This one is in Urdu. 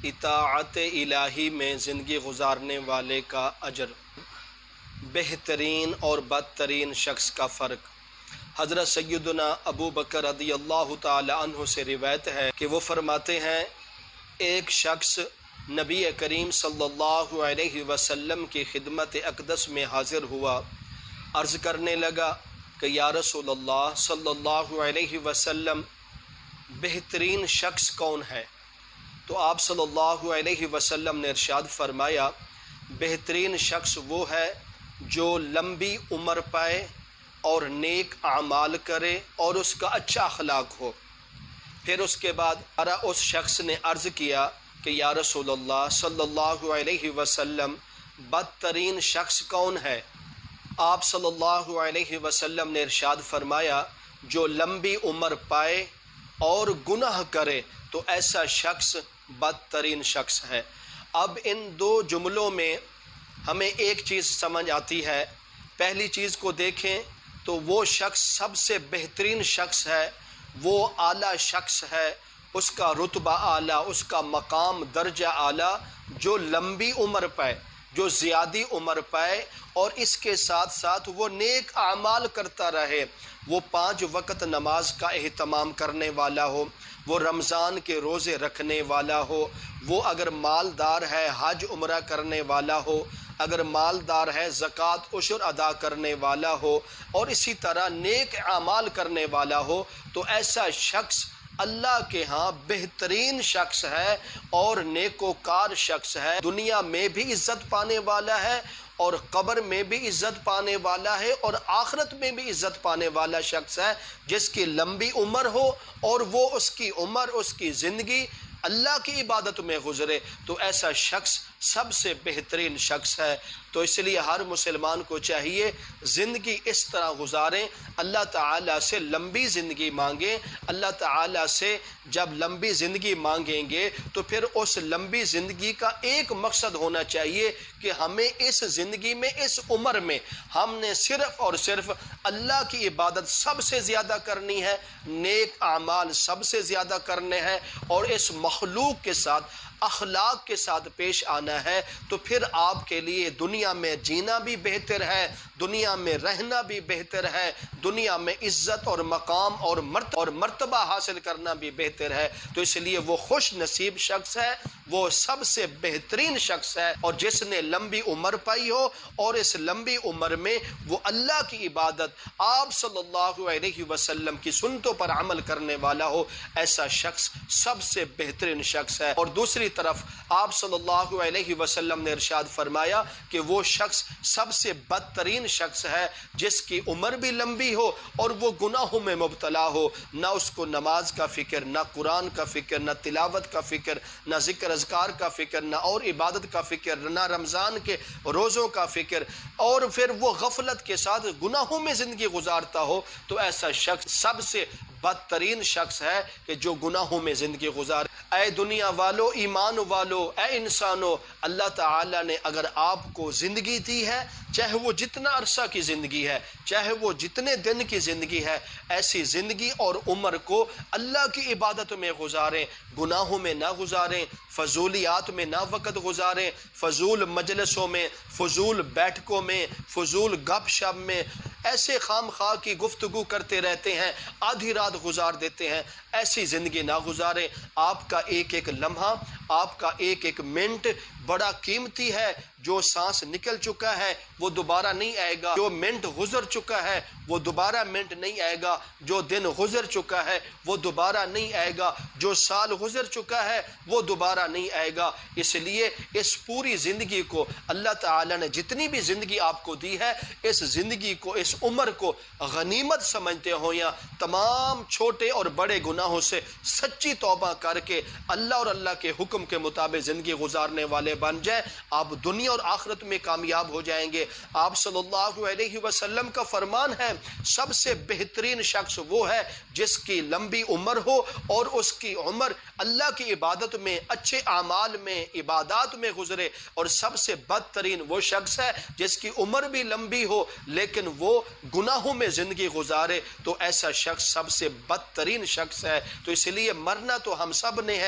اطاعت الہی میں زندگی گزارنے والے کا اجر، بہترین اور بدترین شخص کا فرق۔ حضرت سیدنا ابو بکر رضی اللہ تعالی عنہ سے روایت ہے کہ وہ فرماتے ہیں ایک شخص نبی کریم صلی اللہ علیہ وسلم کی خدمت اقدس میں حاضر ہوا، عرض کرنے لگا کہ یا رسول اللہ صلی اللہ علیہ وسلم بہترین شخص کون ہے؟ تو آپ صلی اللہ علیہ وسلم نے ارشاد فرمایا بہترین شخص وہ ہے جو لمبی عمر پائے اور نیک اعمال کرے اور اس کا اچھا اخلاق ہو۔ پھر اس کے بعد اس شخص نے عرض کیا کہ یا رسول اللہ صلی اللہ علیہ وسلم بدترین شخص کون ہے؟ آپ صلی اللہ علیہ وسلم نے ارشاد فرمایا جو لمبی عمر پائے اور گناہ کرے تو ایسا شخص بدترین شخص ہے۔ اب ان دو جملوں میں ہمیں ایک چیز سمجھ آتی ہے۔ پہلی چیز کو دیکھیں تو وہ شخص سب سے بہترین شخص ہے، وہ اعلیٰ شخص ہے، اس کا رتبہ اعلیٰ، اس کا مقام درجہ اعلیٰ، جو لمبی عمر پائے، جو زیادہ عمر پائے اور اس کے ساتھ ساتھ وہ نیک اعمال کرتا رہے، وہ 5 وقت نماز کا اہتمام کرنے والا ہو، وہ رمضان کے روزے رکھنے والا ہو، وہ اگر مالدار ہے حج عمرہ کرنے والا ہو، اگر مالدار ہے زکوٰۃ عشر ادا کرنے والا ہو، اور اسی طرح نیک اعمال کرنے والا ہو، تو ایسا شخص اللہ کے ہاں بہترین شخص ہے اور نیکوکار شخص ہے، دنیا میں بھی عزت پانے والا ہے اور قبر میں بھی عزت پانے والا ہے اور آخرت میں بھی عزت پانے والا شخص ہے، جس کی لمبی عمر ہو اور وہ اس کی عمر، اس کی زندگی اللہ کی عبادت میں گزرے، تو ایسا شخص سب سے بہترین شخص ہے۔ تو اس لیے ہر مسلمان کو چاہیے زندگی اس طرح گزاریں، اللہ تعالیٰ سے لمبی زندگی مانگیں۔ اللہ تعالیٰ سے جب لمبی زندگی مانگیں گے تو پھر اس لمبی زندگی کا ایک مقصد ہونا چاہیے کہ ہمیں اس زندگی میں، اس عمر میں ہم نے صرف اور صرف اللہ کی عبادت سب سے زیادہ کرنی ہے، نیک اعمال سب سے زیادہ کرنے ہیں اور اس مخلوق کے ساتھ اخلاق کے ساتھ پیش آنا ہے، تو پھر آپ کے لیے دنیا میں جینا بھی بہتر ہے، دنیا میں رہنا بھی بہتر ہے، دنیا میں عزت اور مقام اور مرتبہ حاصل کرنا بھی بہتر ہے۔ تو اس لیے وہ خوش نصیب شخص ہے، وہ سب سے بہترین شخص ہے، اور جس نے لمبی عمر پائی ہو اور اس لمبی عمر میں وہ اللہ کی عبادت، آپ صلی اللہ علیہ وسلم کی سنتوں پر عمل کرنے والا ہو، ایسا شخص سب سے بہترین شخص ہے۔ اور دوسری طرف آپ صلی اللہ علیہ وسلم نے ارشاد فرمایا کہ وہ شخص سب سے بدترین شخص ہے جس کی عمر بھی لمبی ہو اور وہ گناہوں میں مبتلا ہو، نہ اس کو نماز کا فکر، نہ قرآن کا فکر، نہ تلاوت کا فکر، نہ ذکر اذکار کا فکر، نہ اور عبادت کا فکر، نہ رمضان کے روزوں کا فکر، اور پھر وہ غفلت کے ساتھ گناہوں میں زندگی گزارتا ہو، تو ایسا شخص سب سے بدترین شخص ہے کہ جو گناہوں میں زندگی گزارے۔ اے دنیا والو، ایمان والو، اے انسانو، اللہ تعالیٰ نے اگر آپ کو زندگی دی ہے، چاہے وہ جتنا عرصہ کی زندگی ہے، چاہے وہ جتنے دن کی زندگی ہے، ایسی زندگی اور عمر کو اللہ کی عبادت میں گزاریں، گناہوں میں نہ گزاریں، فضولیات میں نہ وقت گزاریں، فضول مجلسوں میں، فضول بیٹھکوں میں، فضول گپ شپ میں، ایسے خام خواہ کی گفتگو کرتے رہتے ہیں، آدھی رات گزار دیتے ہیں، ایسی زندگی نہ گزاریں۔ آپ کا ایک ایک لمحہ، آپ کا ایک ایک منٹ بڑا قیمتی ہے، جو سانس نکل چکا ہے وہ دوبارہ نہیں آئے گا، جو منٹ گزر چکا ہے وہ دوبارہ منٹ نہیں آئے گا، جو دن گزر چکا ہے وہ دوبارہ نہیں آئے گا، جو سال گزر چکا ہے وہ دوبارہ نہیں آئے گا۔ اس لیے اس پوری زندگی کو اللہ تعالیٰ نے جتنی بھی زندگی آپ کو دی ہے، اس زندگی کو، اس عمر کو غنیمت سمجھتے ہو، یا تمام چھوٹے اور بڑے گناہوں سے سچی توبہ کر کے اللہ اور اللہ کے حکم کے مطابق زندگی گزارنے والے بن جائیں، آپ دنیا اور آخرت میں کامیاب ہو جائیں گے۔ آپ صلی اللہ علیہ وسلم کا فرمان ہے سب سے بہترین شخص وہ ہے جس کی لمبی عمر ہو اور اس کی عمر اللہ کی عبادت میں، اچھے اعمال میں، عبادات میں گزرے، اور سب سے بدترین وہ شخص ہے جس کی عمر بھی لمبی ہو لیکن وہ گناہوں میں زندگی گزارے، تو ایسا شخص سب سے بدترین شخص ہے۔ تو اس لیے مرنا تو ہم سب نے ہے،